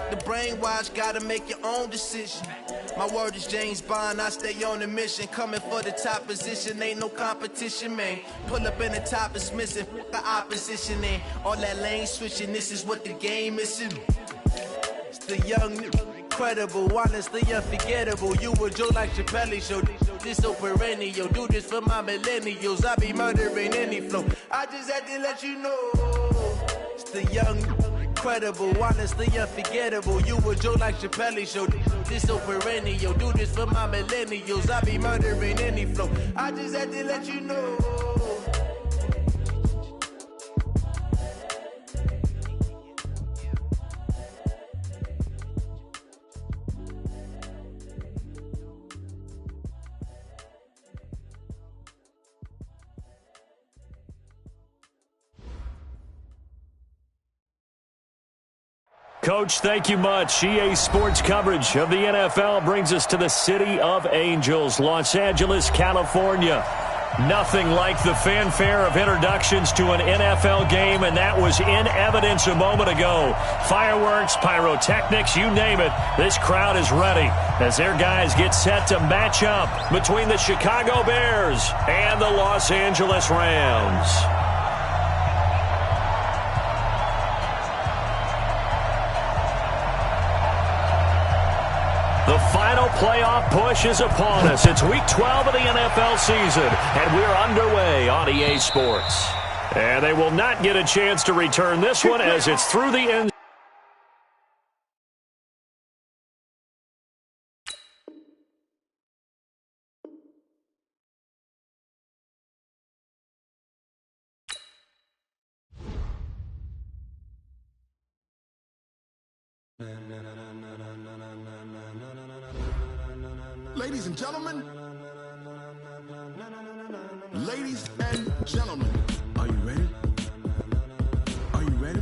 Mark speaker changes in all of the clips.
Speaker 1: the brainwash, gotta make your own decision. My word is James Bond, I stay on a mission. Coming for the top position, ain't no competition, man. Pull up in the top is missing, the opposition in. All that lane switching, this is what the game is. It's the young, incredible, honestly unforgettable. You a joke like Chappelle show. This so perennial, do this for my millennials. I be murdering any flow. I just had to let you know. It's the young, incredible, honestly unforgettable. You a joke like Chappelle show. This so perennial, do this for my millennials. I be murdering any flow. I just had to let you know.
Speaker 2: Coach, thank you much. EA Sports coverage of the NFL brings us to the City of Angels, Los Angeles, California. Nothing like the fanfare of introductions to an NFL game, and that was in evidence a moment ago. Fireworks, pyrotechnics, you name it. This crowd is ready as their guys get set to match up between the Chicago Bears and the Los Angeles Rams. The final playoff push is upon us. It's Week 12 of the NFL season, and we're underway on EA Sports. And they will not get a chance to return this one as it's through the end.
Speaker 3: Ladies and gentlemen, are you ready? Are you ready?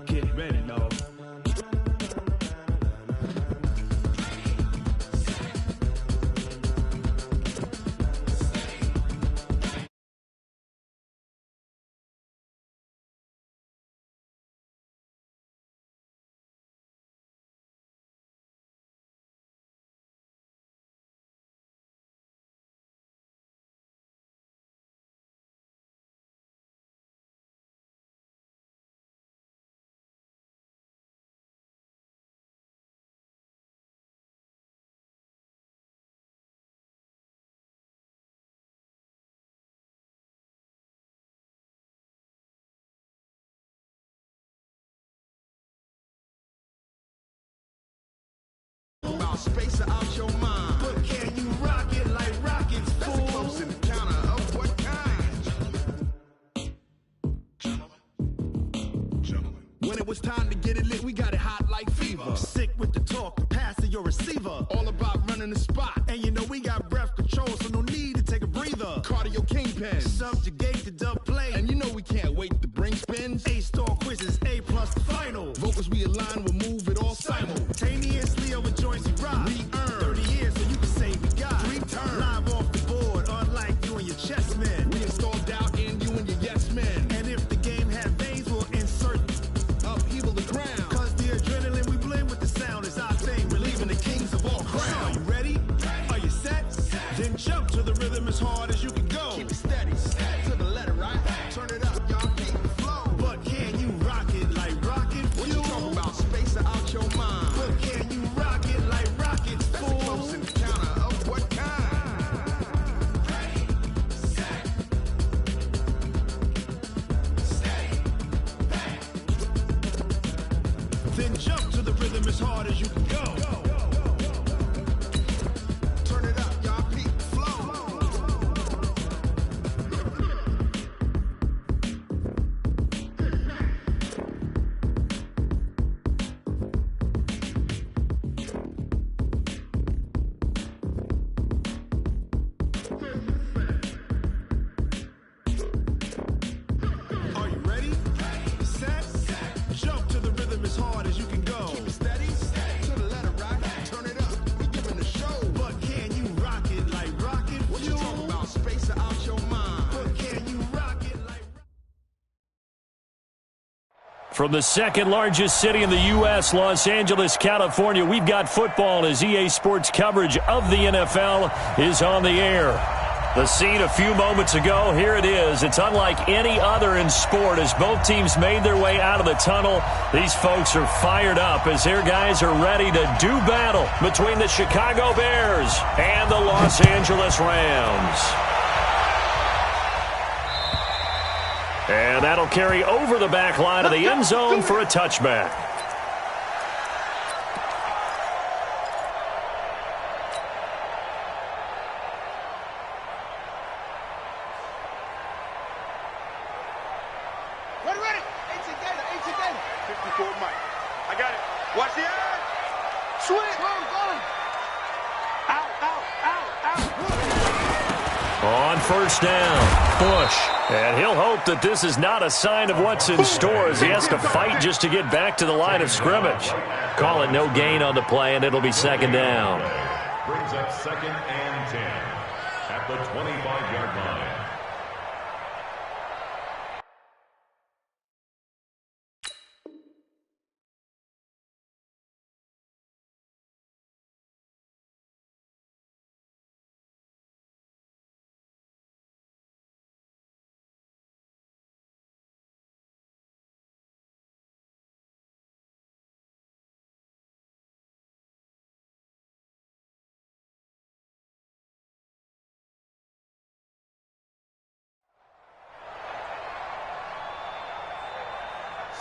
Speaker 3: Get ready, dog. Space out your mind. But can you rock it like rockets, fool? That's a close encounter of what kind? Gentlemen. When it was time to get it lit, we got it hot like fever. Sick with the talk, the pass to your receiver. All about running the spot. And you know we got breath control, so no need to take a breather. Cardio kingpin. Subjugate the dub play. And you know we can't wait to bring spins. A-star quizzes, A+ the final. Vocals we align, we'll move it all simultaneously over joints we rock. We earn 30 years, so you can say we got 3 turns. Live off the board, unlike you and your chess men. We install doubt in you and your yes men. And if the game had veins, we'll insert upheaval the ground. Cause the adrenaline we blend with the sound is our thing, relieving the kings of all crowns. So are you ready? Are you set? Then jump to the rhythm as hard as you can go. Keep it steady, to the letter, right? Turn it up, y'all keep the flow. But can you rock it like rocket fuel? What you talking about? Space out your mind. But can you rock it like rockets, fool? That's a close encounter of what kind? Ready, set, steady, bang. Then jump to the rhythm as hard as you can go. Turn it up, y'all keep the flow. Are you ready? Set, jump to the rhythm as hard as you can go. Keep it steady, to the letter, right?
Speaker 2: From the second largest city in the U.S., Los Angeles, California, we've got football as EA Sports coverage of the NFL is on the air. The scene a few moments ago, here it is. It's unlike any other in sport as both teams made their way out of the tunnel. These folks are fired up as their guys are ready to do battle between the Chicago Bears and the Los Angeles Rams. And that'll carry over the back line of the end zone for a touchback.
Speaker 3: Ready. 18 Gator. 54 Mike. I got it. Watch the eye. Swing. Out.
Speaker 2: On first down, Bush. And he'll hope that this is not a sign of what's in store as he has to fight just to get back to the line of scrimmage. Call it no gain on the play, and it'll be second down.
Speaker 4: Brings up 2nd and 10 at the 25-yard line.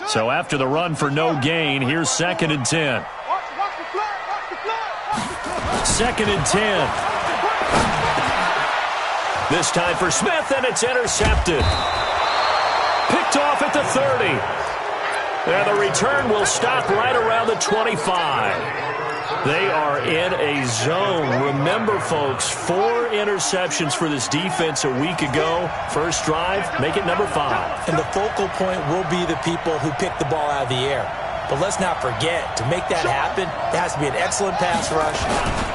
Speaker 2: So after the run for no gain, here's 2nd and 10. 2nd and 10. This time for Smith, and it's intercepted. Picked off at the 30. And the return will stop right around the 25. They are in a zone. Remember, folks, 4 interceptions for this defense a week ago. First drive, make it number 5.
Speaker 5: And the focal point will be the people who pick the ball out of the air. But let's not forget, to make that happen, there has to be an excellent pass rush,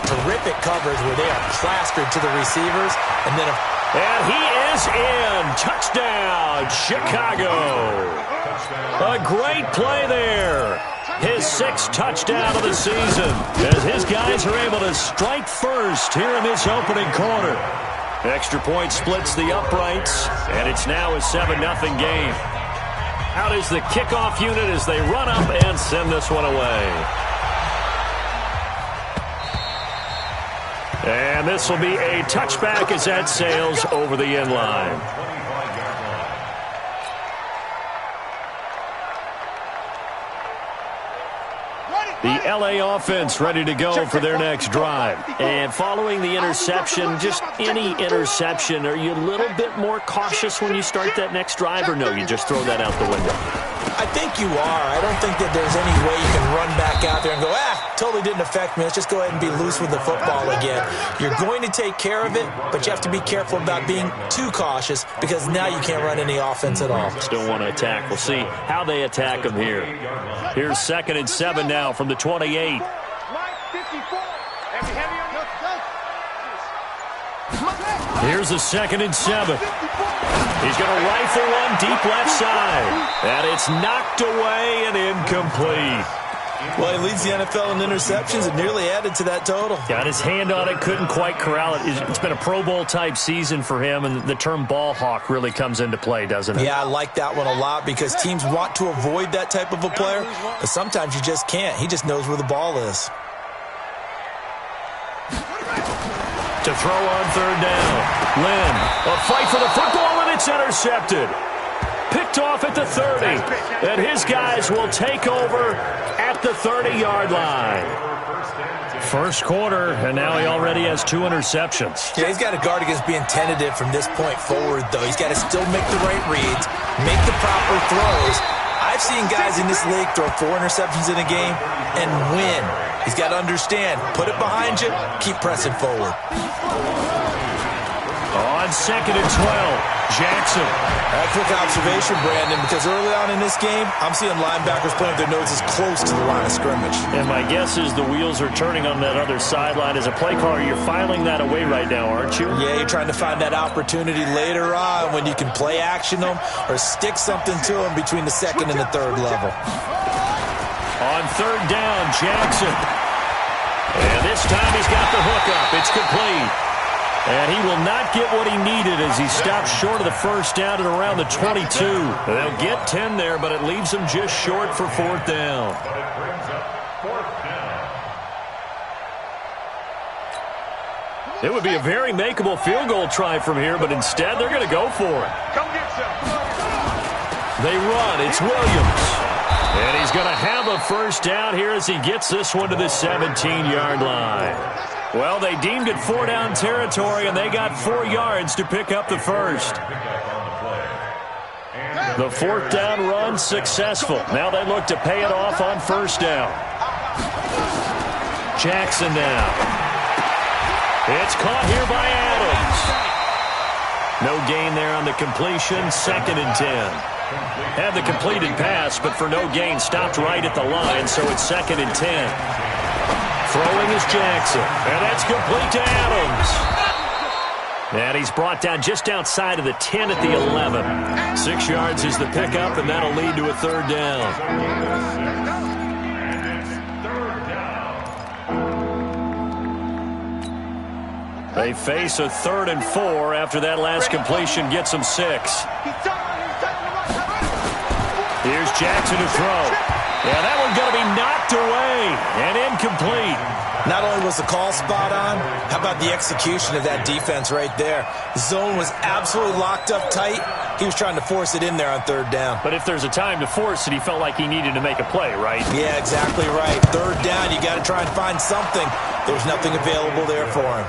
Speaker 5: terrific coverage where they are plastered to the receivers, and then
Speaker 2: and he is in. Touchdown, Chicago. A great play there. His 6th touchdown of the season as his guys are able to strike first here in this opening quarter. Extra point splits the uprights, and it's now a 7-0 game. Out is the kickoff unit as they run up and send this one away. And this will be a touchback as that sails over the end line. The LA offense ready to go for their next drive. And following the interception, just any interception, are you a little bit more cautious when you start that next drive, or no, you just throw that out the window?
Speaker 5: I think you are. I don't think that there's any way you can run back out there and go, totally didn't affect me. Let's just go ahead and be loose with the football again. You're going to take care of it, but you have to be careful about being too cautious because now you can't run any offense at all.
Speaker 2: Still want to attack. We'll see how they attack them here. Here's 2nd and 7 now from the 28. Here's a 2nd and 7. He's going to rifle one deep left side. And it's knocked away and incomplete.
Speaker 5: Well, he leads the NFL in interceptions and nearly added to that total.
Speaker 2: Got his hand on it, couldn't quite corral it. It's been a Pro Bowl-type season for him, and the term ball hawk really comes into play, doesn't it?
Speaker 5: Yeah, I like that one a lot because teams want to avoid that type of a player, but sometimes you just can't. He just knows where the ball is.
Speaker 2: To throw on 3rd down. Lynn, a fight for the football, and it's intercepted. Picked off at the 30. And his guys will take over at the 30-yard line. First quarter, and now he already has 2 interceptions.
Speaker 5: Yeah, he's got to guard against being tentative from this point forward, though. He's got to still make the right reads, make the proper throws. I've seen guys in this league throw 4 interceptions in a game and win. He's got to understand, put it behind you, keep pressing forward.
Speaker 2: On 2nd and 12, Jackson.
Speaker 5: A quick observation, Brandon, because early on in this game, I'm seeing linebackers playing with their noses close to the line of scrimmage.
Speaker 2: And my guess is the wheels are turning on that other sideline. As a play caller, you're filing that away right now, aren't you?
Speaker 5: Yeah, you're trying to find that opportunity later on when you can play action them or stick something to them between the 2nd and the 3rd level.
Speaker 2: On 3rd down, Jackson. And this time he's got the hook up. It's complete. And he will not get what he needed as he stops short of the 1st down at around the 22. They'll get 10 there, but it leaves them just short for 4th down.
Speaker 4: But it brings up 4th down.
Speaker 2: It would be a very makeable field goal try from here, but instead they're going to go for it. They run. It's Williams. And he's going to have a 1st down here as he gets this one to the 17-yard line. Well, they deemed it 4-down territory, and they got 4 yards to pick up the 1st. The 4th down run successful. Now they look to pay it off on 1st down. Jackson now. It's caught here by Adams. No gain there on the completion. 2nd and 10. Had the completed pass, but for no gain, stopped right at the line, so it's 2nd and 10. Throwing is Jackson, and that's complete to Adams. And he's brought down just outside of the 10 at the 11. 6 yards is the pickup, and that'll lead to a 3rd down. They face a 3rd and 4 after that last completion gets them 6. Here's Jackson to throw. Yeah, that one's going to be knocked away and incomplete.
Speaker 5: Not only was the call spot on, how about the execution of that defense right there? The zone was absolutely locked up tight. He was trying to force it in there on 3rd down.
Speaker 2: But if there's a time to force it, he felt like he needed to make a play, right?
Speaker 5: Yeah, exactly right. 3rd down, you got to try and find something. There was nothing available there for him.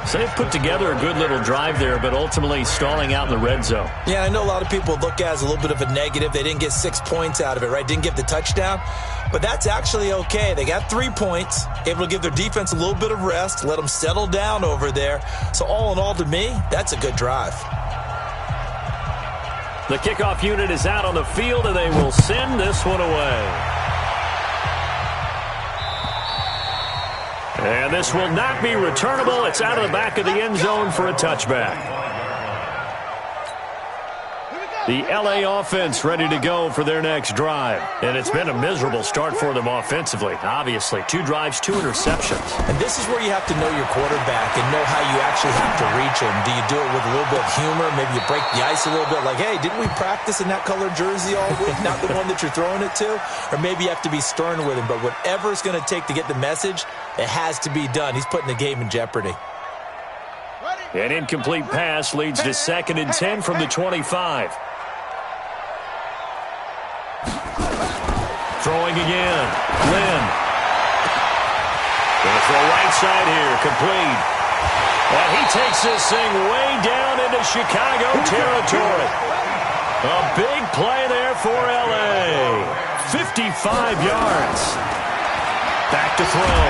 Speaker 2: So they've put together a good little drive there, but ultimately stalling out in the red zone.
Speaker 5: Yeah, I know a lot of people look at it as a little bit of a negative. They didn't get 6 points out of it, right? Didn't get the touchdown. But that's actually okay. They got 3 points, able to give their defense a little bit of rest, let them settle down over there. So all in all, to me, that's a good drive.
Speaker 2: The kickoff unit is out on the field, and they will send this one away. And this will not be returnable. It's out of the back of the end zone for a touchback. The LA offense ready to go for their next drive. And it's been a miserable start for them offensively. Obviously, 2 drives, 2 interceptions.
Speaker 5: And this is where you have to know your quarterback and know how you actually have to reach him. Do you do it with a little bit of humor? Maybe you break the ice a little bit like, hey, didn't we practice in that colored jersey all week? Not the one that you're throwing it to? Or maybe you have to be stern with him. But whatever it's going to take to get the message, it has to be done. He's putting the game in jeopardy.
Speaker 2: An incomplete pass leads to 2nd and 10 from the 25. Throwing again. Lynn. Going to throw right side here. Complete. And he takes this thing way down into Chicago territory. A big play there for L.A. 55 yards. Back to throw.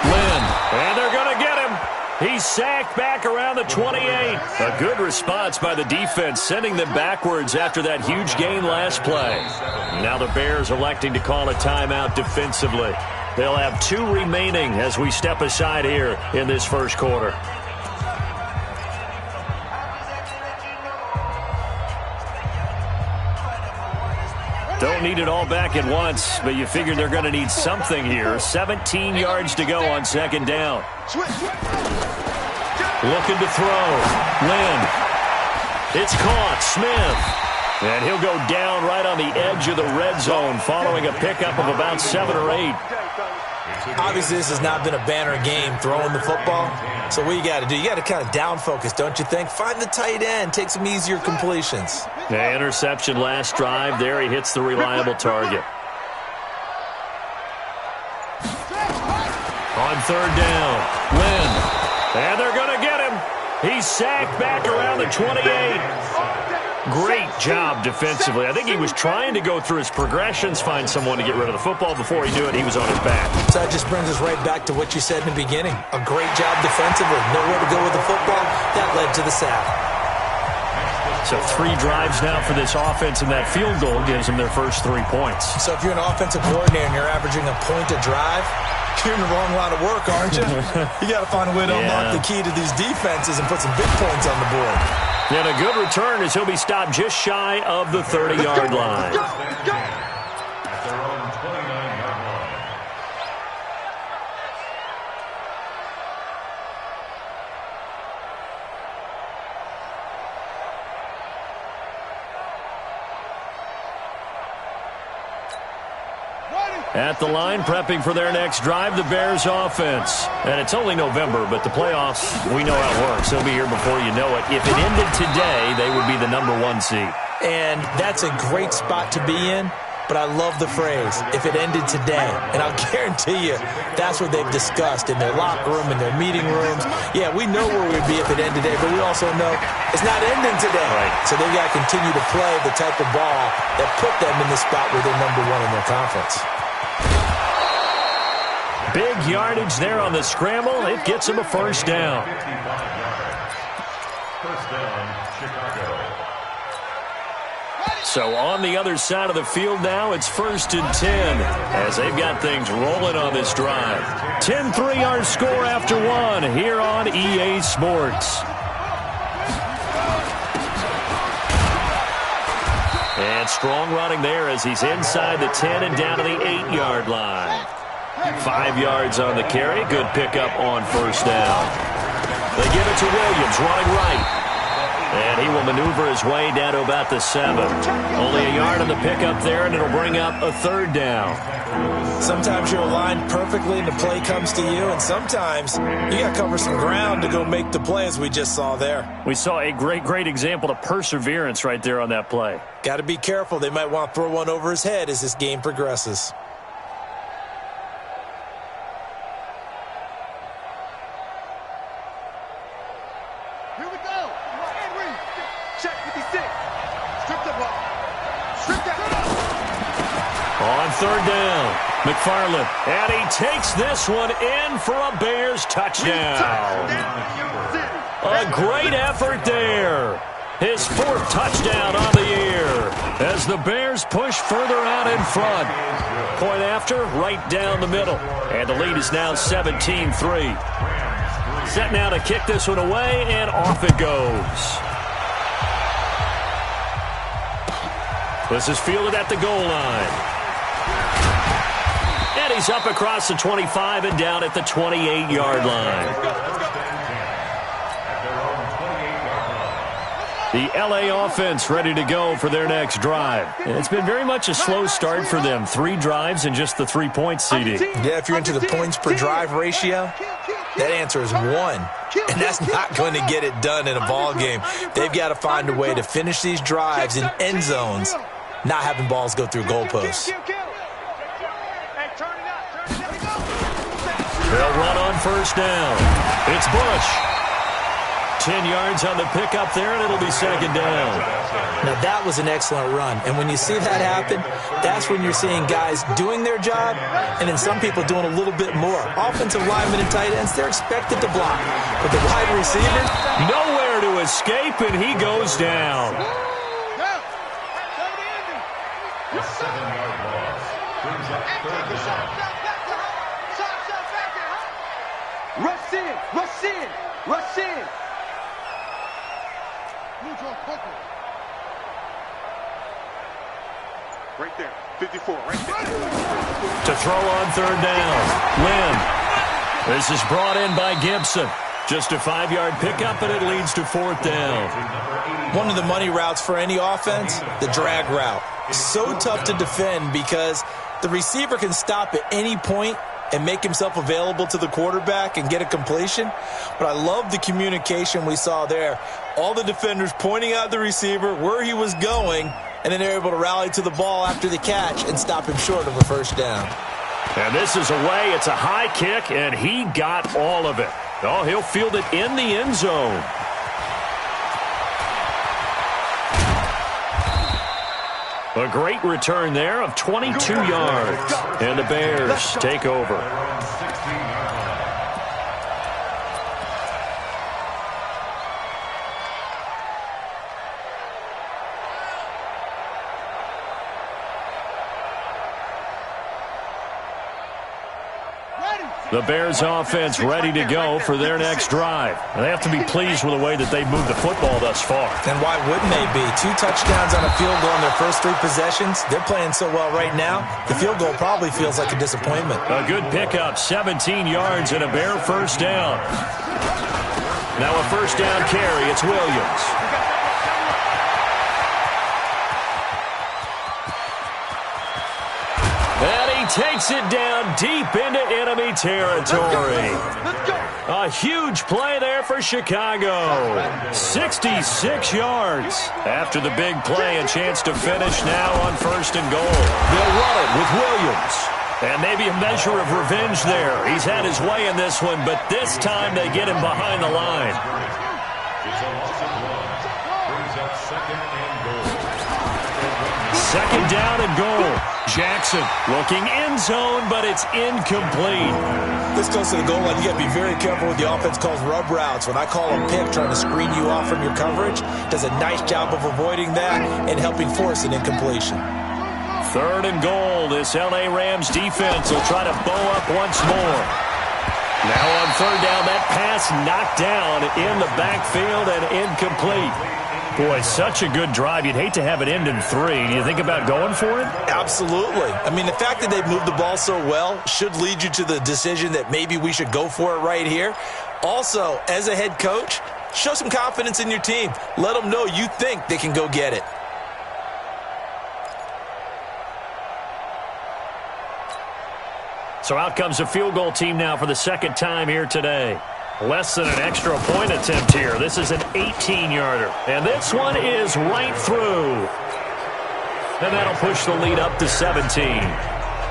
Speaker 2: Lynn. And they're going to get him. He's sacked back around the 28. A good response by the defense, sending them backwards after that huge gain last play. Now the Bears electing to call a timeout defensively. They'll have 2 remaining as we step aside here in this first quarter. Don't need it all back at once, but you figure they're going to need something here. 17 yards to go on 2nd down. Looking to throw. Lynn. It's caught. Smith. And he'll go down right on the edge of the red zone following a pickup of about 7 or 8.
Speaker 5: Obviously, this has not been a banner game throwing the football. So what you got to do, you got to kind of down focus, don't you think? Find the tight end. Take some easier completions.
Speaker 2: Yeah, interception last drive. There he hits the reliable target. On 3rd down, Lynn. And they're going to get him. He's sacked back around the 28. Great job defensively. I think he was trying to go through his progressions, find someone to get rid of the football. Before he knew it, he was on his back.
Speaker 5: So that just brings us right back to what you said in the beginning. A great job defensively. Nowhere to go with the football. That led to the sack.
Speaker 2: So 3 drives now for this offense, and that field goal gives them their first 3 points.
Speaker 5: So if you're an offensive coordinator and you're averaging a point a drive, you're in the wrong line of work, aren't you? You got to find a way to unlock the key to these defenses and put some big points on the board.
Speaker 2: And a good return as he'll be stopped just shy of the 30-yard line.
Speaker 4: At their own 29-yard line.
Speaker 2: At the line, prepping for their next drive, the Bears offense. And it's only November, but the playoffs, we know how it works. They'll be here before you know it. If it ended today, they would be the number 1 seed.
Speaker 5: And that's a great spot to be in, but I love the phrase, if it ended today. And I'll guarantee you, that's what they've discussed in their locker room, in their meeting rooms. Yeah, we know where we'd be if it ended today, but we also know it's not ending today.
Speaker 2: Right.
Speaker 5: So they've got to continue to play the type of ball that put them in the spot where they're number 1 in their conference.
Speaker 2: Big yardage there on the scramble. It gets him a first down.
Speaker 4: First down, Chicago.
Speaker 2: So on the other side of the field now, it's 1st and 10 as they've got things rolling on this drive. 10-3 our score after 1 here on EA Sports. And strong running there as he's inside the 10 and down to the 8-yard line. 5 yards on the carry. Good pickup on first down. They give it to Williams, running right. And he will maneuver his way down to about the 7. Only a yard on the pickup there, and it'll bring up a 3rd down.
Speaker 5: Sometimes you're aligned perfectly and the play comes to you, and sometimes you got to cover some ground to go make the play, as we just saw there.
Speaker 2: We saw a great example of perseverance right there on that play.
Speaker 5: Got to be careful. They might want to throw one over his head as this game progresses.
Speaker 2: On 3rd down, McFarland, and he takes this one in for a Bears touchdown. A great effort there. His 4th touchdown on the year as the Bears push further out in front. Point after, right down the middle. And the lead is now 17-3. Set now to kick this one away, and off it goes. This is fielded at the goal line. And he's up across the 25 and down at the 28-yard line. The LA offense ready to go for their next drive. And it's been very much a slow start for them. 3 drives and just the 3 points, CD.
Speaker 5: Yeah, if you're into the points per drive ratio, that answer is 1. And that's not going to get it done in a ball game. They've got to find a way to finish these drives in end zones, not having balls go through goalposts.
Speaker 2: They'll run on first down. It's Bush. 10 yards on the pickup there, and it'll be 2nd down.
Speaker 5: Now, that was an excellent run. And when you see that happen, that's when you're seeing guys doing their job and then some people doing a little bit more. Offensive linemen and tight ends, they're expected to block. But the wide receiver,
Speaker 2: nowhere to escape, and he goes down.
Speaker 4: The 7-yard loss brings up 3rd down.
Speaker 6: Rush in, rush in, rush in. Right there, 54, right there.
Speaker 2: To throw on 3rd down, Lynn. This is brought in by Gibson. Just a 5-yard pickup, and it leads to 4th down.
Speaker 5: One of the money routes for any offense, the drag route. So tough to defend because the receiver can stop at any point and make himself available to the quarterback and get a completion. But I love the communication we saw there. All the defenders pointing out the receiver, where he was going, and then they're able to rally to the ball after the catch and stop him short of a 1st down.
Speaker 2: And this is away. It's a high kick, and he got all of it. Oh, he'll field it in the end zone. A great return there of 22 yards. And the Bears take over. The Bears offense ready to go for their next drive. They have to be pleased with the way that they've moved the football thus far.
Speaker 5: And why wouldn't they be? 2 touchdowns on a field goal in their first 3 possessions. They're playing so well right now, the field goal probably feels like a disappointment.
Speaker 2: A good pickup, 17 yards and a Bear first down. Now a first down carry, it's Williams. Takes it down deep into enemy territory. A huge play there for Chicago. 66 yards. After the big play, a chance to finish now on first and goal. They'll run it with Williams. And maybe a measure of revenge there. He's had his way in this one, but this time they get him behind the line. Second down and goal. Jackson looking end zone, but it's incomplete.
Speaker 5: This goes to the goal line. You got to be very careful with the offense calls rub routes. When I call a pick trying to screen you off from your coverage, does a nice job of avoiding that and helping force an incompletion.
Speaker 2: Third and goal. This L.A. Rams defense will try to bow up once more. Now on third down, that pass knocked down in the backfield and incomplete. Boy, such a good drive. You'd hate to have it end in 3. Do you think about going for it?
Speaker 5: Absolutely. I mean, the fact that they've moved the ball so well should lead you to the decision that maybe we should go for it right here. Also, as a head coach, show some confidence in your team. Let them know you think they can go get it.
Speaker 2: So out comes a field goal team now for the second time here today. Less than an extra point attempt here. This is an 18-yarder. And this one is right through. And that'll push the lead up to 17.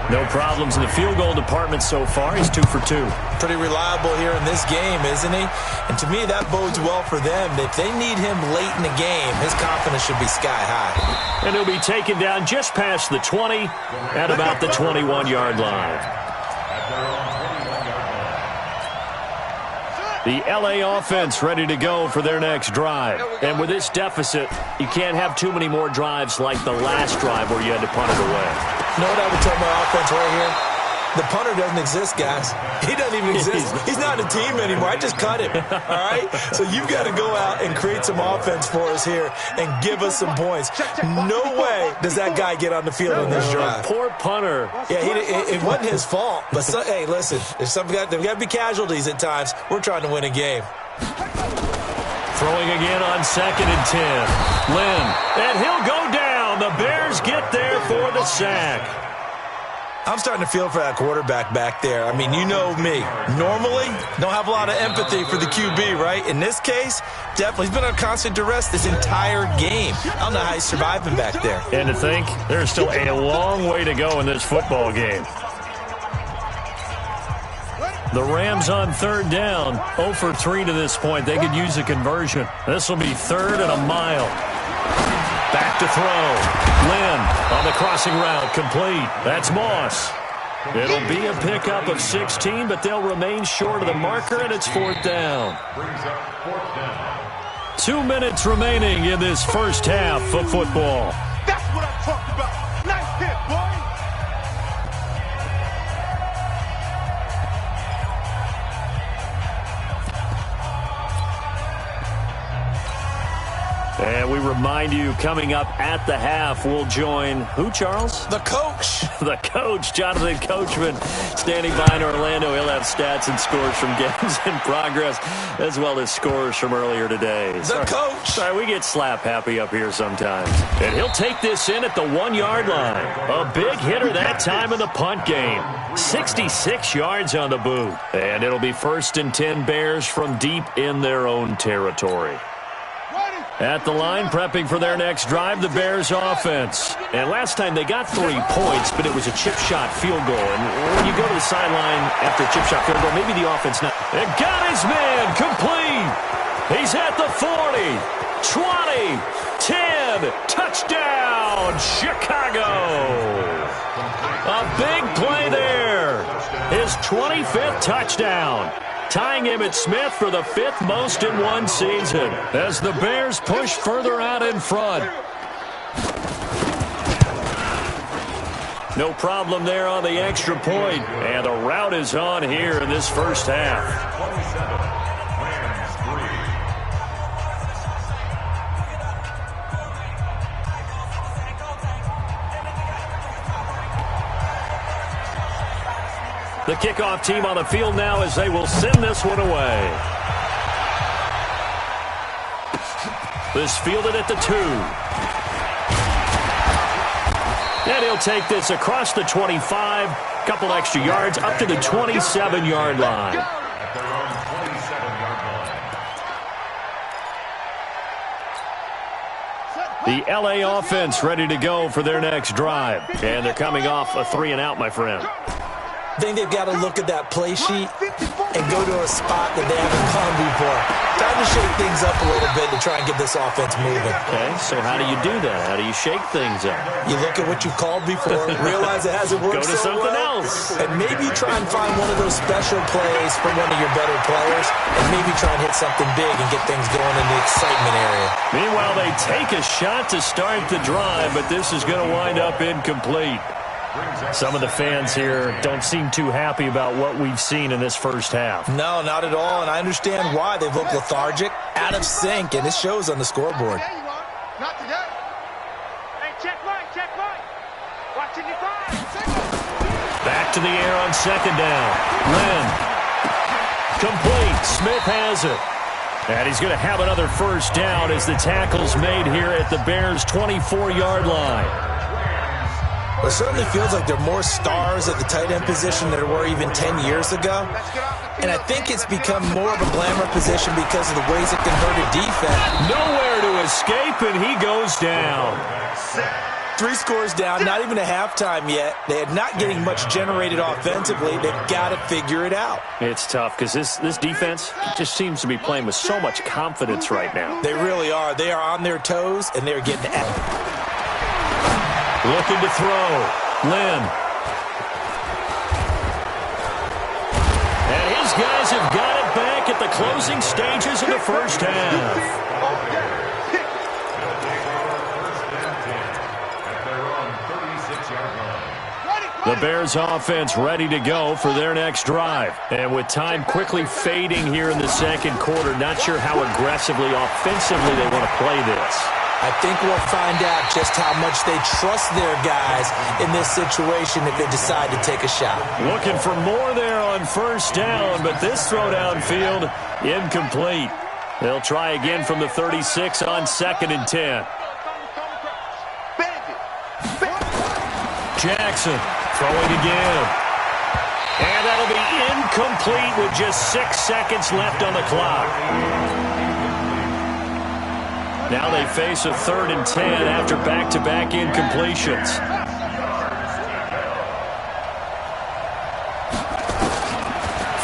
Speaker 2: No problems in the field goal department so far. He's 2 for 2.
Speaker 5: Pretty reliable here in this game, isn't he? And to me, that bodes well for them. If they need him late in the game, his confidence should be sky high.
Speaker 2: And he'll be taken down just past the 20 at about the 21-yard line. The L.A. offense ready to go for their next drive. And with this deficit, you can't have too many more drives like the last drive where you had to punt it away.
Speaker 5: You know what I would tell my offense right here? The punter doesn't exist, guys. He doesn't even exist. He's not a team anymore. I just cut him, all right? So you've got to go out and create some offense for us here and give us some points. No way does that guy get on the field on this drive.
Speaker 2: Poor punter.
Speaker 5: Yeah, it wasn't his fault. But, hey, listen, there's got to be casualties at times. We're trying to win a game.
Speaker 2: Throwing again on 2nd and 10. Lynn, and he'll go down. The Bears get there for the sack.
Speaker 5: I'm starting to feel for that quarterback back there. I mean, you know me. Normally, don't have a lot of empathy for the QB, right? In this case, definitely. He's been on constant duress this entire game. I don't know how he's surviving back there.
Speaker 2: And to think, there's still a long way to go in this football game. The Rams on third down, 0 for 3 to this point. They could use a conversion. This will be 3rd and a mile. Back to throw. Lynn on the crossing route, complete. That's Moss. It'll be a pickup of 16, but they'll remain short of the marker, and it's 4th down. 2 minutes remaining in this first half of football.
Speaker 3: That's what I'm talking about. Nice hit, boy.
Speaker 2: And we remind you, coming up at the half, we'll join who, Charles?
Speaker 5: The coach.
Speaker 2: The coach, Jonathan Coachman, standing by in Orlando. He'll have stats and scores from games in progress, as well as scores from earlier today.
Speaker 5: The coach.
Speaker 2: Sorry, we get slap happy up here sometimes. And he'll take this in at the 1-yard line. A big hitter that time in the punt game. 66 yards on the boot. And it'll be 1st and 10 Bears from deep in their own territory. At the line, prepping for their next drive, the Bears offense. And last time they got 3 points, but it was a chip shot field goal. And when you go to the sideline after a chip shot field goal, maybe the offense not. And got his man complete. He's at the 40. 20, 10, touchdown, Chicago. A big play there. His 25th touchdown, tying Emmitt Smith for the 5th most in one season as the Bears push further out in front. No problem there on the extra point, and the rout is on here in this first half.
Speaker 4: 27, Rams
Speaker 2: 3. The kickoff team on the field now as they will send this one away. This fielded at the 2. And he'll take this across the 25, couple extra yards up to the 27-yard line.
Speaker 4: At their own 27-yard line.
Speaker 2: The LA offense ready to go for their next drive. And they're coming off a 3-and-out, my friend.
Speaker 5: I think they've got to look at that play sheet and go to a spot that they haven't gone before. Time to shake things up a little bit to try and get this offense moving.
Speaker 2: Okay, so how do you do that? How do you shake things up?
Speaker 5: You look at what you've called before, realize it hasn't worked
Speaker 2: Go to
Speaker 5: so
Speaker 2: something
Speaker 5: well,
Speaker 2: else.
Speaker 5: and maybe try and find one of those special plays from one of your better players, and maybe try and hit something big and get things going in the excitement area. Meanwhile,
Speaker 2: They take a shot to start the drive, but this is going to wind up incomplete. Some of the fans here don't seem too happy about what we've seen in this first half.
Speaker 5: No, not at all, and I understand why. They've looked lethargic, out of sync, and it shows on the scoreboard.
Speaker 6: There you are. Not today. Hey, check right, check right. Watching your five.
Speaker 2: Back to the air on 2nd down. Lynn. Complete. Smith has it. And he's going to have another first down as the tackle's made here at the Bears' 24-yard line.
Speaker 5: It certainly feels like there are more stars at the tight end position than there were even 10 years ago. And I think it's become more of a glamour position because of the ways it can hurt a defense.
Speaker 2: Nowhere to escape, and he goes down.
Speaker 5: 3 scores down, not even a halftime yet. They are not getting much generated offensively. They've got to figure it out.
Speaker 2: It's tough because this defense just seems to be playing with so much confidence right now.
Speaker 5: They really are. They are on their toes, and they're getting at it.
Speaker 2: Looking to throw. Lynn. And his guys have got it back at the closing stages of the first half. The Bears offense ready to go for their next drive. And with time quickly fading here in the second quarter, not sure how aggressively, offensively they want to play this.
Speaker 5: I think we'll find out just how much they trust their guys in this situation if they decide to take a shot.
Speaker 2: Looking for more there on first down, but this throw downfield, incomplete. They'll try again from the 36 on 2nd and 10. Jackson throwing again. And that'll be incomplete with just 6 seconds left on the clock. Now they face a 3rd and 10 after back-to-back incompletions.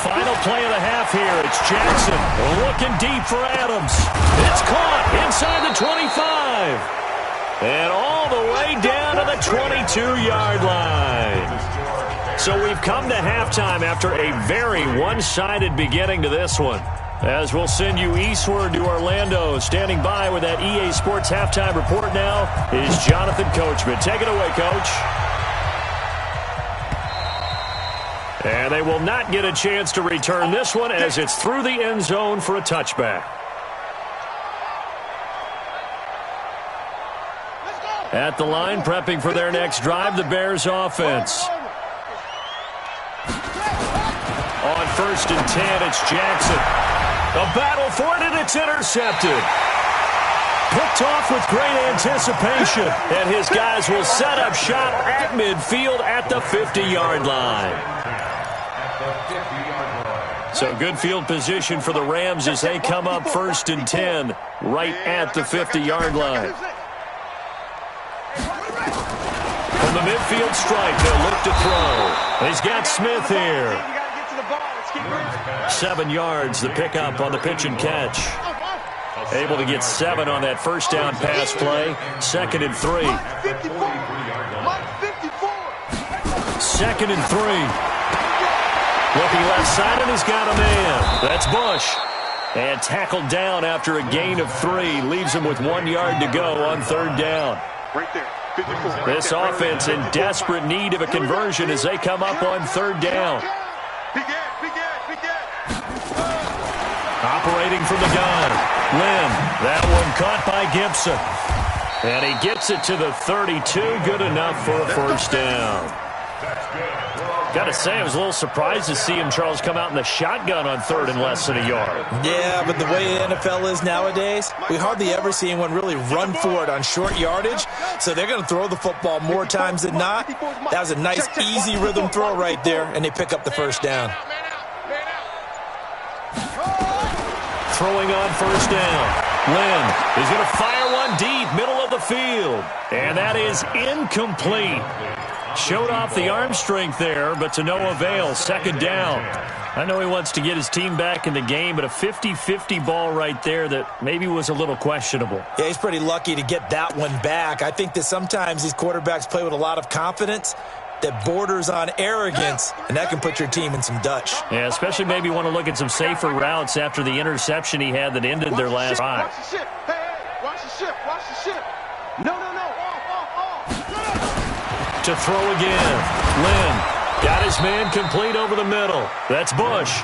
Speaker 2: Final play of the half here. It's Jackson looking deep for Adams. It's caught inside the 25. And all the way down to the 22-yard line. So we've come to halftime after a very one-sided beginning to this one. As we'll send you eastward to Orlando. Standing by with that EA Sports Halftime Report now is Jonathan Coachman. Take it away, Coach. And they will not get a chance to return this one as it's through the end zone for a touchback. At the line, prepping for their next drive, the Bears offense. On 1st and 10, it's Jackson. A battle for it, and it's intercepted. Picked off with great anticipation, and his guys will set up shop at midfield at the 50-yard line. So good field position for the Rams as they come up 1st and 10 right at the 50-yard line. From the midfield stripe, they'll look to throw. He's got Smith here. 7 yards, the pickup on the pitch and catch. Able to get 7 on that first down pass play. 2nd and 3. Second and 3. Looking left side, and he's got a man. That's Bush. And tackled down after a gain of 3. Leaves him with 1 yard to go on 3rd down.
Speaker 6: Right there. 54.
Speaker 2: This offense in desperate need of a conversion as they come up on 3rd down. Operating from the gun. Lynn. That one caught by Gibson. And he gets it to the 32. Good enough for a first down. Got to say, I was a little surprised to see him, Charles, come out in the shotgun on 3rd and less than a yard.
Speaker 5: Yeah, but the way the NFL is nowadays, we hardly ever see anyone really run for it on short yardage. So they're going to throw the football more times than not. That was a nice, easy rhythm throw right there, and they pick up the first down.
Speaker 2: Throwing on first down. Lynn is going to fire one deep, middle of the field. And that is incomplete. Showed off the arm strength there, but to no avail. 2nd down. I know he wants to get his team back in the game, but a 50-50 ball right there that maybe was a little questionable.
Speaker 5: Yeah, he's pretty lucky to get that one back. I think that sometimes these quarterbacks play with a lot of confidence that borders on arrogance, and that can put your team in some Dutch.
Speaker 2: Yeah, especially maybe want to look at some safer routes after the interception he had that ended their last drive.
Speaker 6: Watch the ship. Hey, watch the ship. Watch the ship. No. Off.
Speaker 2: To throw again. Lynn got his man complete over the middle. That's Bush.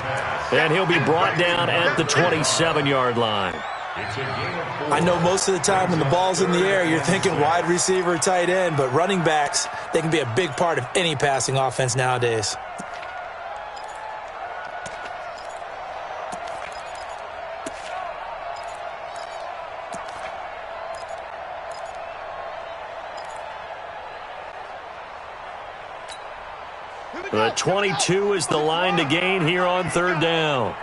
Speaker 2: And he'll be brought down at the 27-yard line.
Speaker 5: I know most of the time when the ball's in the air, you're thinking wide receiver, tight end, but running backs, they can be a big part of any passing offense nowadays.
Speaker 2: The 22 is the line to gain here on 3rd down.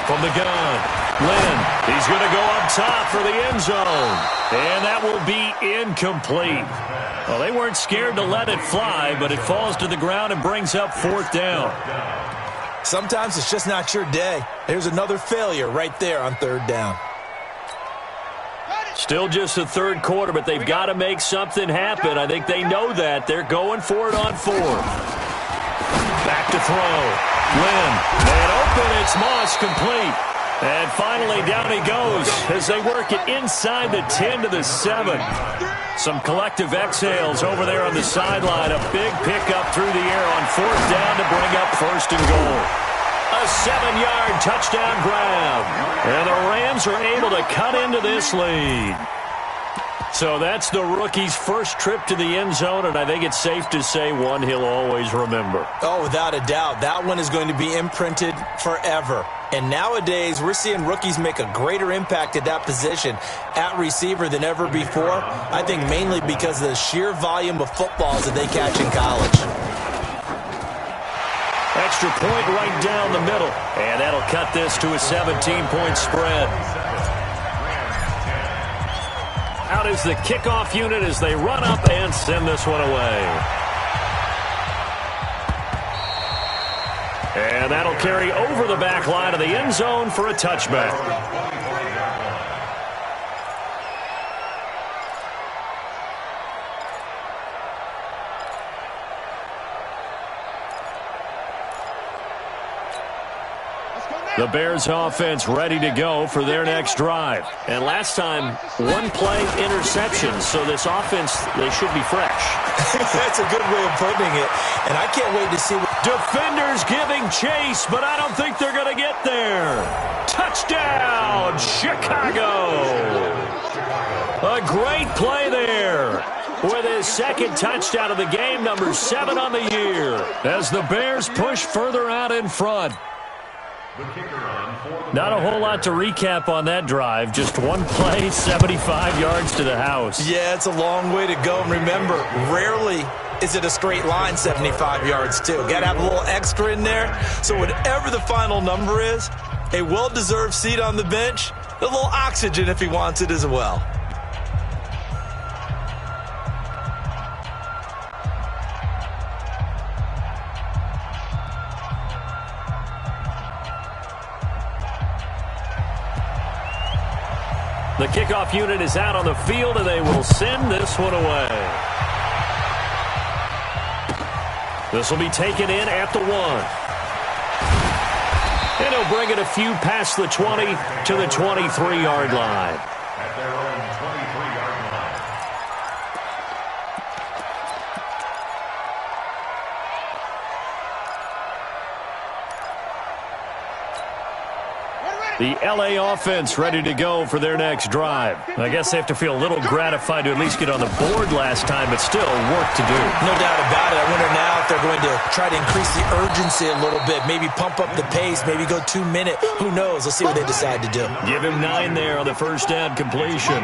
Speaker 2: From the gun, Lynn, he's going to go up top for the end zone. And that will be incomplete. Well, they weren't scared to let it fly, but it falls to the ground and brings up 4th down.
Speaker 5: Sometimes it's just not your day. There's another failure right there on 3rd down.
Speaker 2: Still just the 3rd quarter, but they've got to make something happen. I think they know that. They're going for it on 4th. Back to throw. Lynn, and open, it's Moss, complete. And finally down he goes as they work it inside the 10 to the 7. Some collective exhales over there on the sideline. A big pickup through the air on 4th down to bring up 1st and goal. A 7-yard touchdown grab. And the Rams are able to cut into this lead. So that's the rookie's first trip to the end zone, and I think it's safe to say one he'll always remember.
Speaker 5: Oh, without a doubt. That one is going to be imprinted forever. And nowadays, we're seeing rookies make a greater impact at that position at receiver than ever before. I think mainly because of the sheer volume of footballs that they catch in college.
Speaker 2: Extra point right down the middle. And that'll cut this to a 17-point spread. Out is the kickoff unit as they run up and send this one away. And that'll carry over the back line of the end zone for a touchback. The Bears offense ready to go for their next drive. And last time, one play interception. So this offense, they should be fresh.
Speaker 5: That's a good way of putting it. And I can't wait to see what...
Speaker 2: Defenders giving chase, but I don't think they're going to get there. Touchdown, Chicago. A great play there. With his 2nd touchdown of the game, number 7 on the year. As the Bears push further out in front. Not a whole lot to recap on that drive. Just one play, 75 yards to the house.
Speaker 5: Yeah, it's a long way to go. And remember, rarely is it a straight line 75 yards, too. Got to have a little extra in there. So whatever the final number is, a well-deserved seat on the bench, a little oxygen if he wants it as well.
Speaker 2: The kickoff unit is out on the field, and they will send this one away. This will be taken in at the 1. And he'll bring it a few past the 20 to the 23-yard line.
Speaker 4: At their own 23-yard line.
Speaker 2: The L.A. offense ready to go for their next drive. I guess they have to feel a little gratified to at least get on the board last time, but still work to do.
Speaker 5: No doubt about it. I wonder now if they're going to try to increase the urgency a little bit, maybe pump up the pace, maybe go 2 minute. Who knows? Let's see what they decide to do.
Speaker 2: Give him 9 there on the first down completion.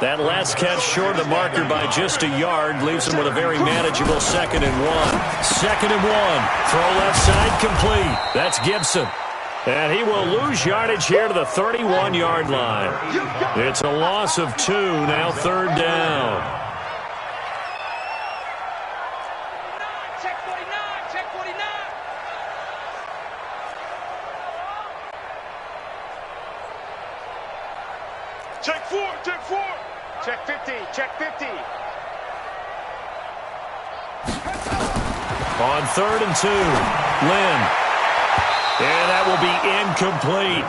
Speaker 2: That last catch short of the marker by just a yard leaves him with a very manageable 2nd and 1. 2nd and 1. Throw left side complete. That's Gibson. And he will lose yardage here to the 31-yard line. It's a loss of 2, now 3rd down.
Speaker 6: Check 49, check 49. Check 4, check 4. Check 50, check 50.
Speaker 2: On 3rd and 2, Lynn. And that will be incomplete.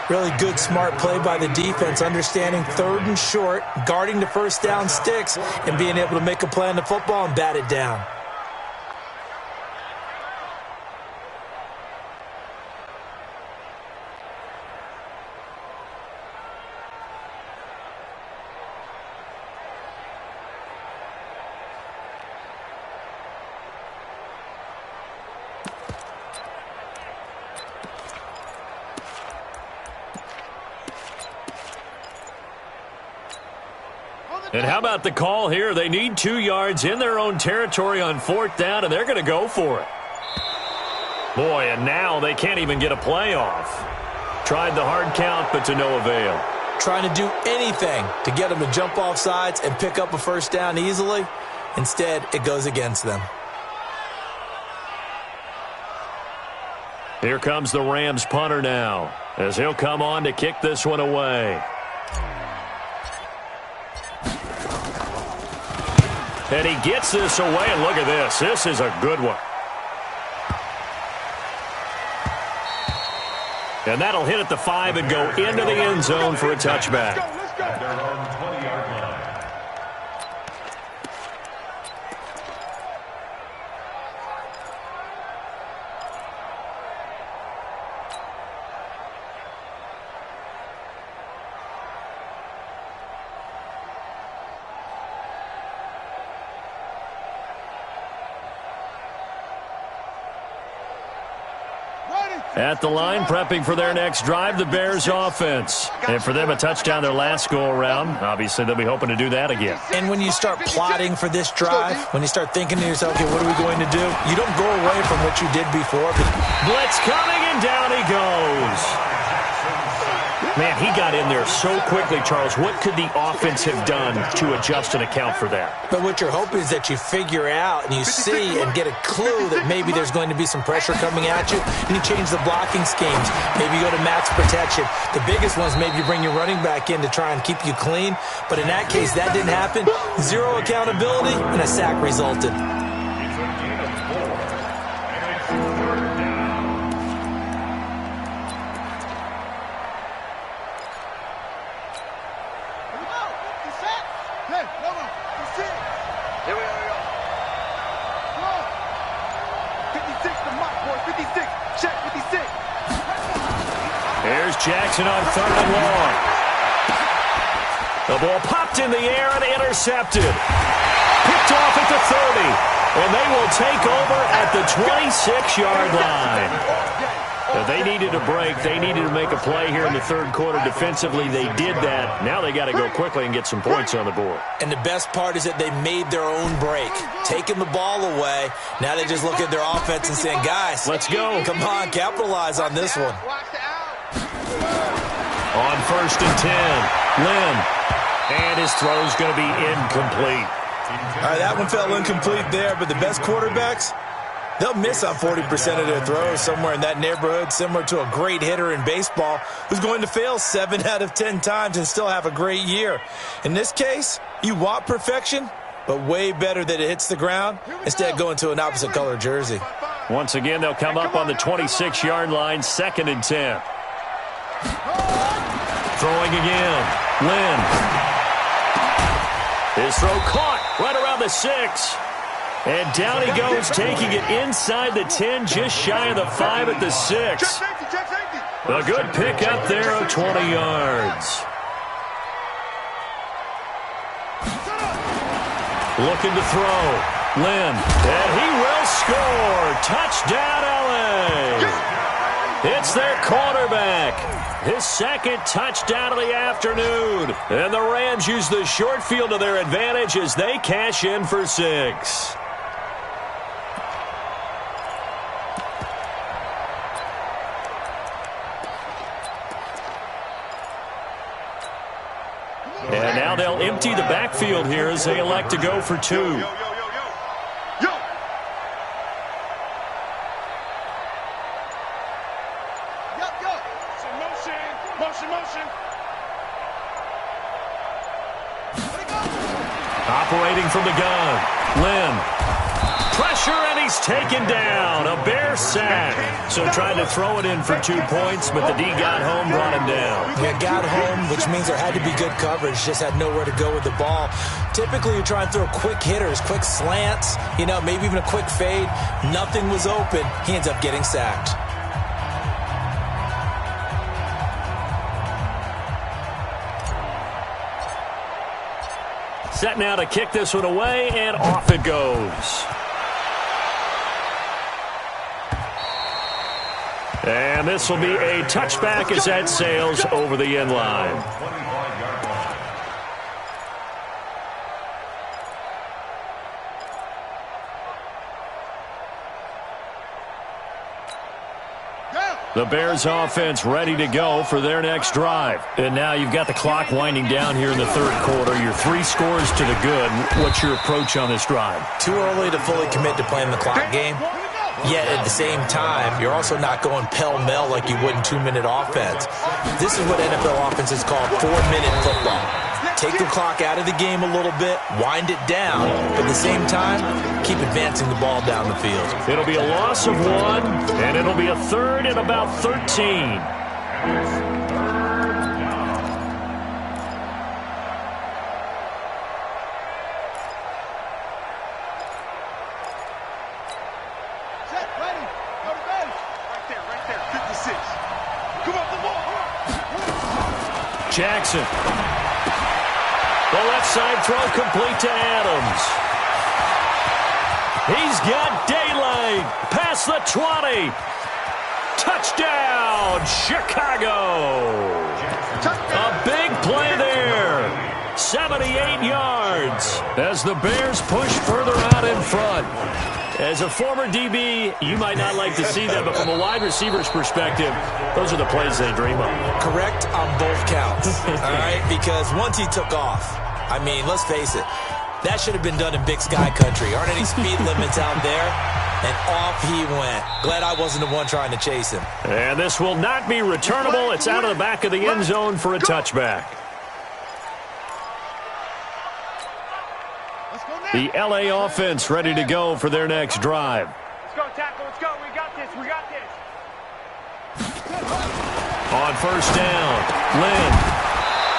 Speaker 5: Really good, smart play by the defense, understanding 3rd and short, guarding the first down sticks, and being able to make a play on the football and bat it down.
Speaker 2: And how about the call here? They need 2 yards in their own territory on 4th down, and they're going to go for it. Boy, and now they can't even get a play off. Tried the hard count, but to no avail.
Speaker 5: Trying to do anything to get them to jump off sides and pick up a first down easily. Instead, it goes against them.
Speaker 2: Here comes the Rams punter now, as he'll come on to kick this one away. And he gets this away, and look at this. This is a good one. And that'll hit at the 5 and go into the end zone for a touchback.
Speaker 4: At their own 20-yard line.
Speaker 2: At the line, prepping for their next drive, the Bears offense. And for them, a touchdown their last go-around. Obviously, they'll be hoping to do that again.
Speaker 5: And when you start plotting for this drive, when you start thinking to yourself, okay, what are we going to do? You don't go away from what you did before.
Speaker 2: Blitz coming, and down he goes. Man, he got in there so quickly, Charles. What could the offense have done to adjust and account for that?
Speaker 5: But what you're hoping is that you figure out and you see and get a clue that maybe there's going to be some pressure coming at you, and you change the blocking schemes. Maybe you go to max protection. The biggest one is maybe you bring your running back in to try and keep you clean. But in that case, that didn't happen. 0 accountability, and a sack resulted.
Speaker 2: Jackson on 3rd and long. The ball popped in the air and intercepted. Picked off at the 30. And they will take over at the 26-yard line. They needed a break. They needed to make a play here in the 3rd quarter. Defensively, they did that. Now they got to go quickly and get some points on the board.
Speaker 5: And the best part is that they made their own break. Taking the ball away. Now they just look at their offense and saying, guys,
Speaker 2: let's go.
Speaker 5: Come on, capitalize on this one.
Speaker 2: On 1st and 10, Lynn. And his throw's going to be incomplete.
Speaker 5: All right, that one fell incomplete there, but the best quarterbacks, They'll miss on 40% of their throws, somewhere in that neighborhood, similar to a great hitter in baseball who's going to fail 7 out of 10 times and still have a great year. In this case, you want perfection, but way better that it hits the ground instead of going to an opposite color jersey.
Speaker 2: Once again, they'll come up on the 26-yard line, 2nd and 10. Throwing again. Lynn. His throw caught right around the 6. And down he goes, taking it inside the 10, just shy of the 5 at the 6. A good pick up there of 20 yards. Looking to throw. Lynn. And he will score. Touchdown, LA. It's their quarterback. His 2nd touchdown of the afternoon. And the Rams use the short field to their advantage as they cash in for 6. And now they'll empty the backfield here as they elect to go for 2. Operating from the gun. Lynn. Pressure, and he's taken down. A Bear sack. So trying to throw it in for 2 points, but the D got home, brought him down.
Speaker 5: Yeah, got home, which means there had to be good coverage. Just had nowhere to go with the ball. Typically, you try and throw quick hitters, quick slants, maybe even a quick fade. Nothing was open. He ends up getting sacked.
Speaker 2: Set now to kick this one away, and off it goes. And this will be a touchback as that sails over the end line. The Bears offense ready to go for their next drive. And now you've got the clock winding down here in the 3rd quarter. Your 3 scores to the good. What's your approach on this drive?
Speaker 5: Too early to fully commit to playing the clock game. Yet at the same time, you're also not going pell-mell like you would in 2-minute offense. This is what NFL offenses call 4-minute football. Take the clock out of the game a little bit, wind it down, but at the same time, keep advancing the ball down the field.
Speaker 2: It'll be a loss of 1, and it'll be a 3rd and about 13. Jackson. The left side throw complete to Adams. He's got daylight. Past the 20. Touchdown, Chicago. A big play there. 78 yards as the Bears push further out in front. As a former DB, you might not like to see that, but from a wide receiver's perspective, those are the plays they dream of.
Speaker 5: Correct on both counts, all right? Because once he took off, I mean, let's face it, that should have been done in Big Sky country. Aren't any speed limits out there? And off he went. Glad I wasn't the one trying to chase him.
Speaker 2: And this will not be returnable. It's out of the back of the end zone for a touchback. The LA offense ready to go for their next drive.
Speaker 6: Let's go, tackle. Let's go. We got this. We got this.
Speaker 2: On 1st down, Lynn.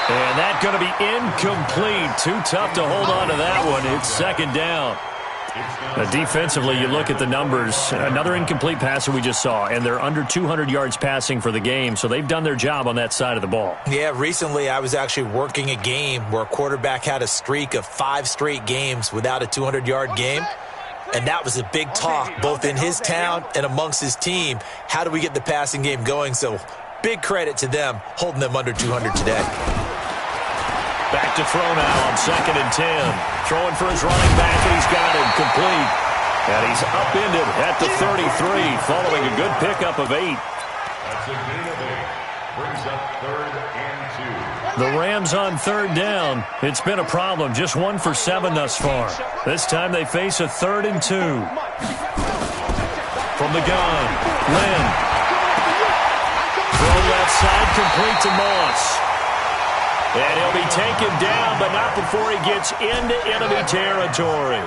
Speaker 2: And that's going to be incomplete. Too tough to hold on to that one. It's 2nd down. Defensively, you look at the numbers. Another incomplete passer we just saw, and they're under 200 yards passing for the game, so they've done their job on that side of the ball.
Speaker 5: Yeah, recently I was actually working a game where a quarterback had a streak of 5 straight games without a 200-yard game, and that was a big talk both in his town and amongst his team. How do we get the passing game going? So big credit to them holding them under 200 today.
Speaker 2: Back to throw now on 2nd and 10. Throwing for his running back, and he's got him complete. And he's upended at the 33, following a good pickup of 8.
Speaker 4: That's a gain of 8. Brings up 3rd and 2.
Speaker 2: The Rams on 3rd down. It's been a problem. Just 1 for 7 thus far. This time they face a 3rd and 2. From the gun, Lynn. Throw left side, complete to Moss. And he'll be taken down, but not before he gets into enemy territory.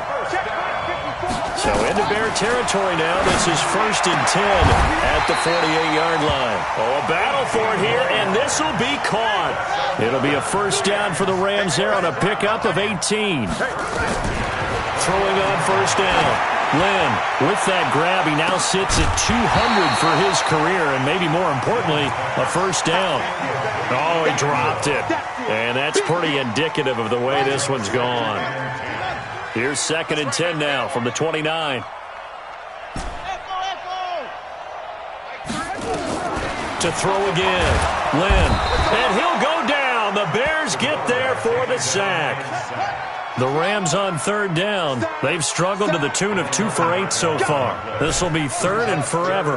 Speaker 2: So into Bear territory now. This is 1st and 10 at the 48-yard line. Oh, a battle for it here, and this will be caught. It'll be a first down for the Rams there on a pickup of 18. Throwing on first down. Lynn, with that grab, he now sits at 200 for his career, and maybe more importantly, a first down. Oh, he dropped it. And that's pretty indicative of the way this one's gone. Here's 2nd and 10 now from the 29. To throw again. Lynn. And he'll go down. The Bears get there for the sack. The Rams on 3rd down. They've struggled to the tune of 2 for 8 so far. This will be 3rd and forever.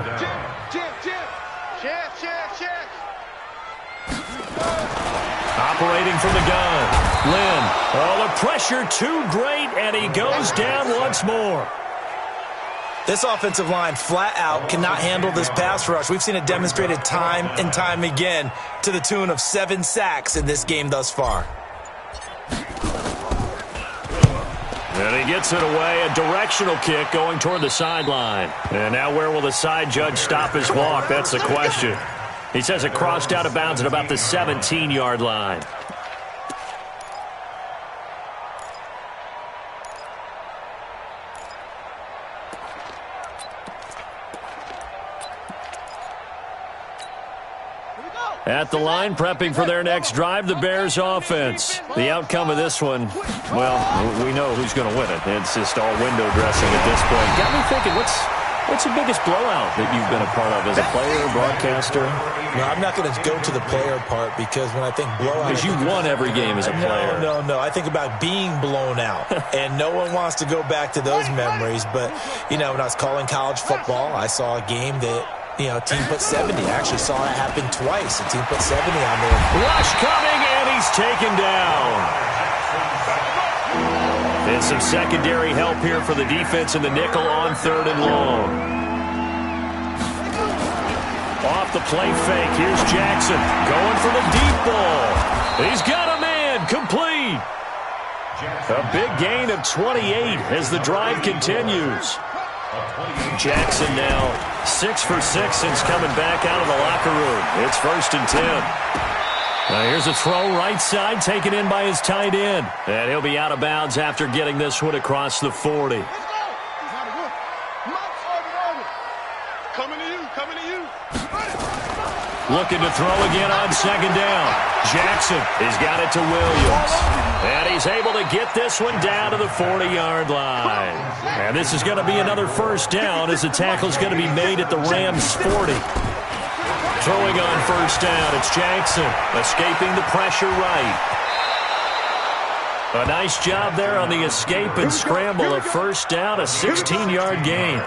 Speaker 2: Operating from the gun. Lynn. Oh, the pressure too great, and he goes down once more.
Speaker 5: This offensive line flat out cannot handle this pass rush. We've seen it demonstrated time and time again to the tune of 7 sacks in this game thus far.
Speaker 2: And he gets it away, a directional kick going toward the sideline. And now where will the side judge stop his walk? That's the question. He says it crossed out of bounds at about the 17-yard line. At the line, prepping for their next drive, the Bears offense. The outcome of this one, well, we know who's going to win it. It's just all window dressing at this point. Got me thinking, what's the biggest blowout that you've been a part of as a player, broadcaster?
Speaker 5: No, I'm not going to go to the player part because when I think blowout...
Speaker 2: Because you've won every game as a player.
Speaker 5: No. I think about being blown out. And no one wants to go back to those memories. But, you know, when I was calling college football, I saw a game that... You know, team put 70. I actually saw it happen twice. A team put 70 on there.
Speaker 2: Rush coming, and he's taken down. And some secondary help here for the defense in the nickel on 3rd and long. Off the play fake. Here's Jackson going for the deep ball. He's got a man complete. A big gain of 28 as the drive continues. Jackson now 6 for 6 since coming back out of the locker room. It's 1st and 10. Now here's a throw right side taken in by his tight end. And he'll be out of bounds after getting this one across the 40.
Speaker 6: Coming to you.
Speaker 2: Looking to throw again on 2nd down. Jackson has got it to Williams. And he's able to get this one down to the 40-yard line. And this is going to be another first down as the tackle's going to be made at the Rams' 40. Throwing on first down, it's Jackson escaping the pressure right. A nice job there on the escape and scramble. A first down, a 16-yard gain.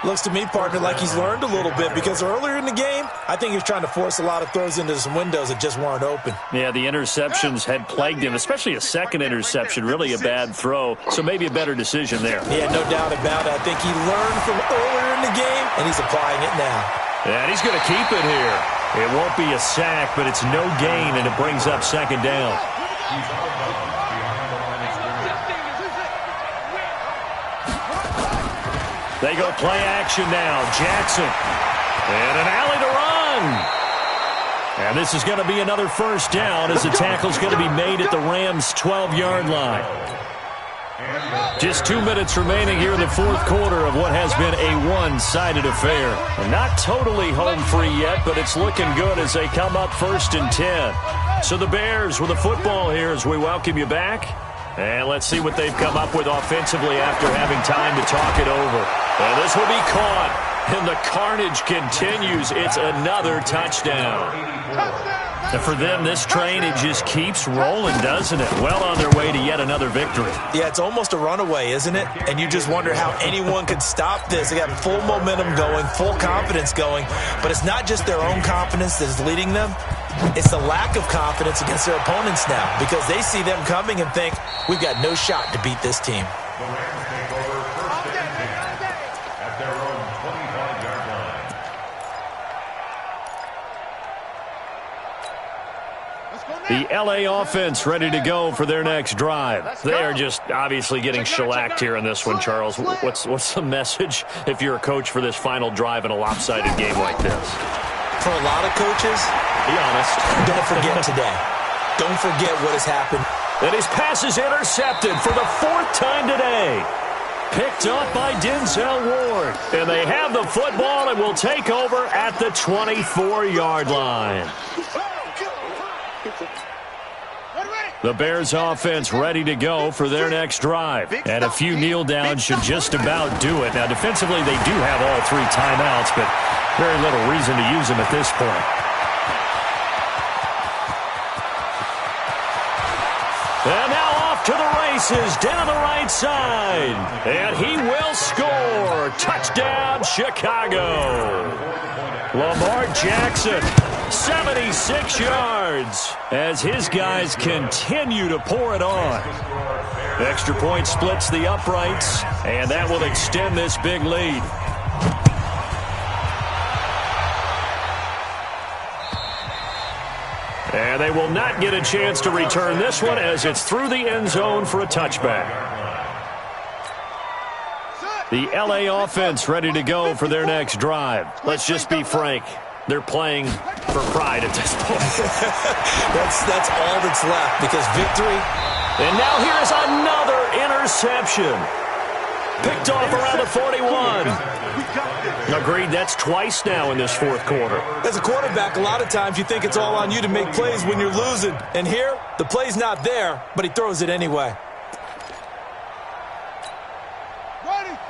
Speaker 5: Looks to me, partner, like he's learned a little bit because earlier in the game, I think he was trying to force a lot of throws into some windows that just weren't open.
Speaker 2: Yeah, the interceptions had plagued him, especially a second interception, really a bad throw, so maybe a better decision there.
Speaker 5: Yeah, no doubt about it. I think he learned from earlier in the game, and he's applying it now.
Speaker 2: And he's going to keep it here. It won't be a sack, but it's no gain, and it brings up 2nd down. They go play action now. Jackson. And an alley to run. And this is going to be another first down as the tackle's going to be made at the Rams' 12-yard line. Just 2 minutes remaining here in the 4th quarter of what has been a one-sided affair. Not totally home free yet, but it's looking good as they come up 1st and 10. So the Bears with the football here as we welcome you back. And let's see what they've come up with offensively after having time to talk it over. And this will be caught. And the carnage continues. It's another touchdown. And for them, this train, it just keeps rolling, doesn't it? Well on their way to yet another victory.
Speaker 5: Yeah, it's almost a runaway, isn't it? And you just wonder how anyone could stop this. They got full momentum going, full confidence going. But it's not just their own confidence that is leading them. It's the lack of confidence against their opponents now because they see them coming and think, we've got no shot to beat this team.
Speaker 4: The Rams take over 1st and 10 at their own 25-yard
Speaker 2: The LA offense ready to go for their next drive. They are just obviously getting shellacked here in this one, Charles. What's the message if you're a coach for this final drive in a lopsided game like this?
Speaker 5: For a lot of coaches,
Speaker 2: be honest,
Speaker 5: don't forget today. Don't forget what has happened.
Speaker 2: And his pass is intercepted for the 4th time today. Picked up by Denzel Ward. And they have the football and will take over at the 24-yard line. The Bears offense ready to go for their next drive. And a few kneel downs should just about do it. Now, defensively, they do have all 3 timeouts, but very little reason to use them at this point. And now off to the races, down the right side. And he will score. Touchdown, Chicago. Lamar Jackson, 76 yards, as his guys continue to pour it on. Extra point splits the uprights, and that will extend this big lead. And they will not get a chance to return this one as it's through the end zone for a touchback. The LA offense ready to go for their next drive. Let's just be frank. They're playing for pride at this point.
Speaker 5: that's all that's left because victory.
Speaker 2: And now here's another interception. Picked off around the 41. Agreed, that's twice now in this 4th quarter.
Speaker 5: As a quarterback, a lot of times you think it's all on you to make plays when you're losing. And here, the play's not there, but he throws it anyway.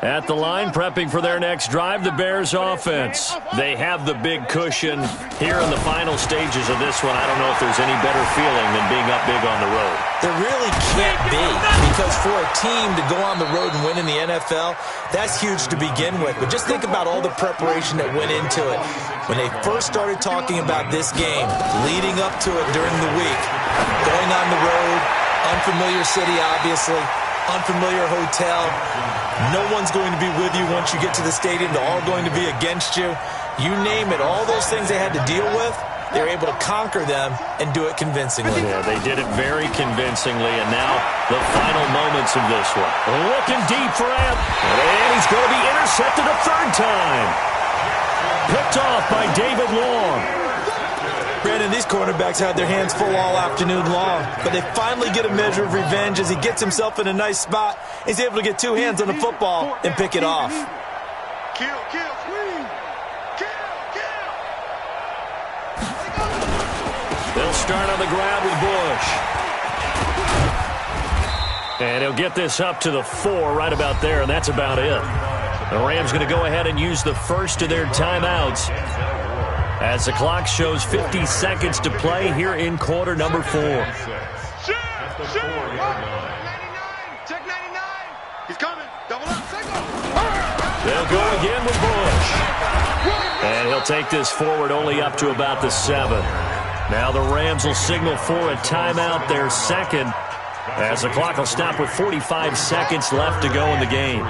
Speaker 2: At the line, prepping for their next drive, the Bears offense. They have the big cushion here in the final stages of this one. I don't know if there's any better feeling than being up big on the road.
Speaker 5: There really can't be, because for a team to go on the road and win in the NFL, that's huge to begin with. But just think about all the preparation that went into it. When they first started talking about this game, leading up to it during the week, going on the road, unfamiliar city, obviously, unfamiliar hotel. No one's going to be with you once you get to the stadium. They're all going to be against you. You name it, all those things they had to deal with, they were able to conquer them and do it convincingly.
Speaker 2: Yeah, they did it very convincingly, and now the final moments of this one. Looking deep for Amp, and he's going to be intercepted a 3rd time. Picked off by David Long.
Speaker 5: Brandon, these cornerbacks had their hands full all afternoon long, but they finally get a measure of revenge as he gets himself in a nice spot. He's able to get 2 hands on the football and pick it off.
Speaker 6: Kill.
Speaker 2: They'll start on the ground with Bush. And he'll get this up to the 4 right about there, and that's about it. The Rams going to go ahead and use the first of their timeouts as the clock shows 50 seconds to play here in quarter number 4.
Speaker 6: Check 99. He's coming. Double up.
Speaker 2: They'll go again with Bush. And he'll take this forward only up to about the 7. Now the Rams will signal for a timeout, their 2nd, as the clock will stop with 45 seconds left to go in the game.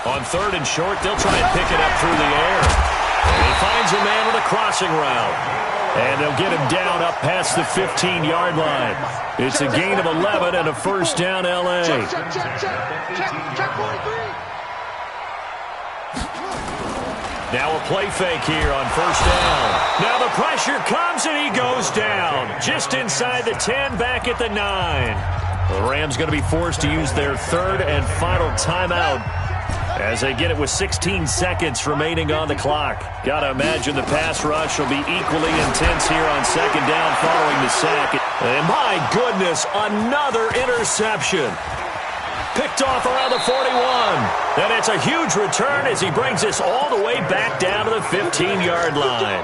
Speaker 2: On 3rd and short, they'll try and pick it up through the air. And he finds a man with a crossing route. And they'll get him down up past the 15-yard line. It's a gain of 11 and a 1st down, L.A.
Speaker 6: Check 43.
Speaker 2: Now a play fake here on 1st down. Now the pressure comes and he goes down. Just inside the 10, back at the 9. The Rams going to be forced to use their 3rd and final timeout as they get it with 16 seconds remaining on the clock. Got to imagine the pass rush will be equally intense here on 2nd down following the sack. And my goodness, another interception. Picked off around the 41. And it's a huge return as he brings this all the way back down to the 15-yard line.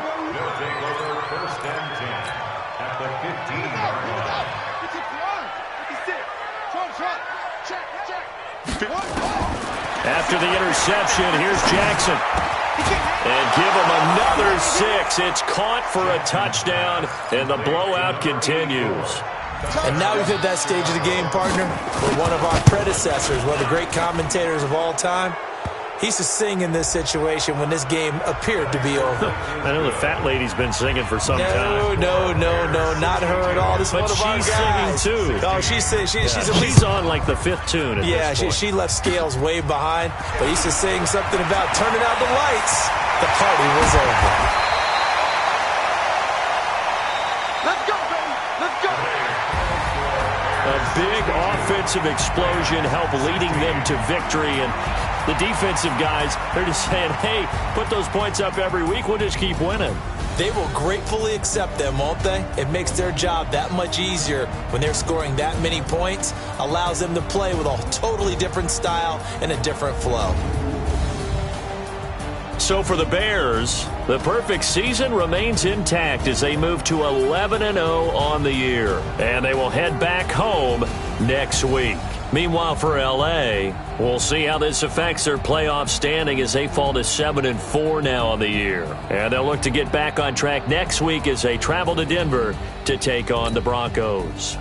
Speaker 2: After the interception, here's Jackson. And give him another 6. It's caught for a touchdown, and the blowout continues.
Speaker 5: And now we've hit that stage of the game, partner, where one of our predecessors, one of the great commentators of all time, He used to sing in this situation when this game appeared to be over.
Speaker 2: I know the fat lady's been singing for some time.
Speaker 5: No, not her at all. This is one of our guys.
Speaker 2: She's singing, too.
Speaker 5: Oh, she's at
Speaker 2: She's
Speaker 5: least
Speaker 2: on, like, the 5th tune at this point.
Speaker 5: she left Scales way behind, but he used to sing something about turning out the lights. The party was over.
Speaker 6: Let's go, baby. Let's go.
Speaker 2: A big offensive explosion helped leading them to victory, and the defensive guys, they're just saying, hey, put those points up every week, we'll just keep winning.
Speaker 5: They will gratefully accept them, won't they? It makes their job that much easier when they're scoring that many points, allows them to play with a totally different style and a different flow.
Speaker 2: So for the Bears, the perfect season remains intact as they move to 11-0 on the year, and they will head back home next week. Meanwhile, for L.A., we'll see how this affects their playoff standing as they fall to 7-4 now on the year. And they'll look to get back on track next week as they travel to Denver to take on the Broncos.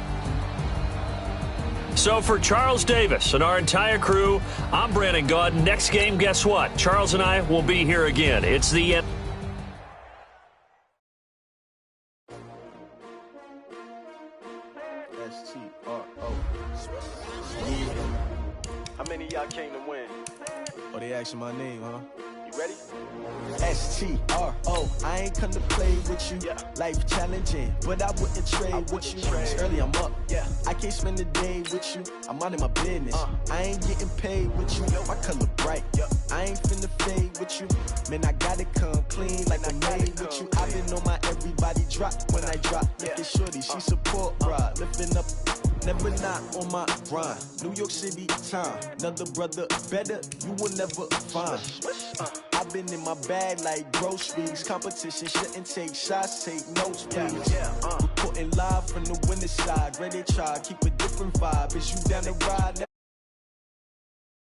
Speaker 2: So for Charles Davis and our entire crew, I'm Brandon Gaudin. Next game, guess what? Charles and I will be here again. It's the end.
Speaker 7: How many of y'all came to win?
Speaker 1: Oh, they asking my name, huh?
Speaker 7: You ready?
Speaker 1: S-T-R-O, I ain't come to play with you.
Speaker 7: Yeah.
Speaker 1: Life challenging, but I wouldn't trade with you. It's early, I'm up.
Speaker 7: Yeah.
Speaker 1: I can't spend the day with you. I'm minding my business. I ain't getting paid with you. My color bright. I ain't finna fade with you. Man, I gotta come clean like I'm made with you. I've been on my everybody drop when I drop. Look at shorty, she support ride. Lifting up. Never not on my grind. New York City time. Another brother better, you will never find. I've been in my bag like groceries. Competition shouldn't take shots, take notes, please. Reporting live from the winter side. Ready to try, keep a different vibe. Is you down the ride?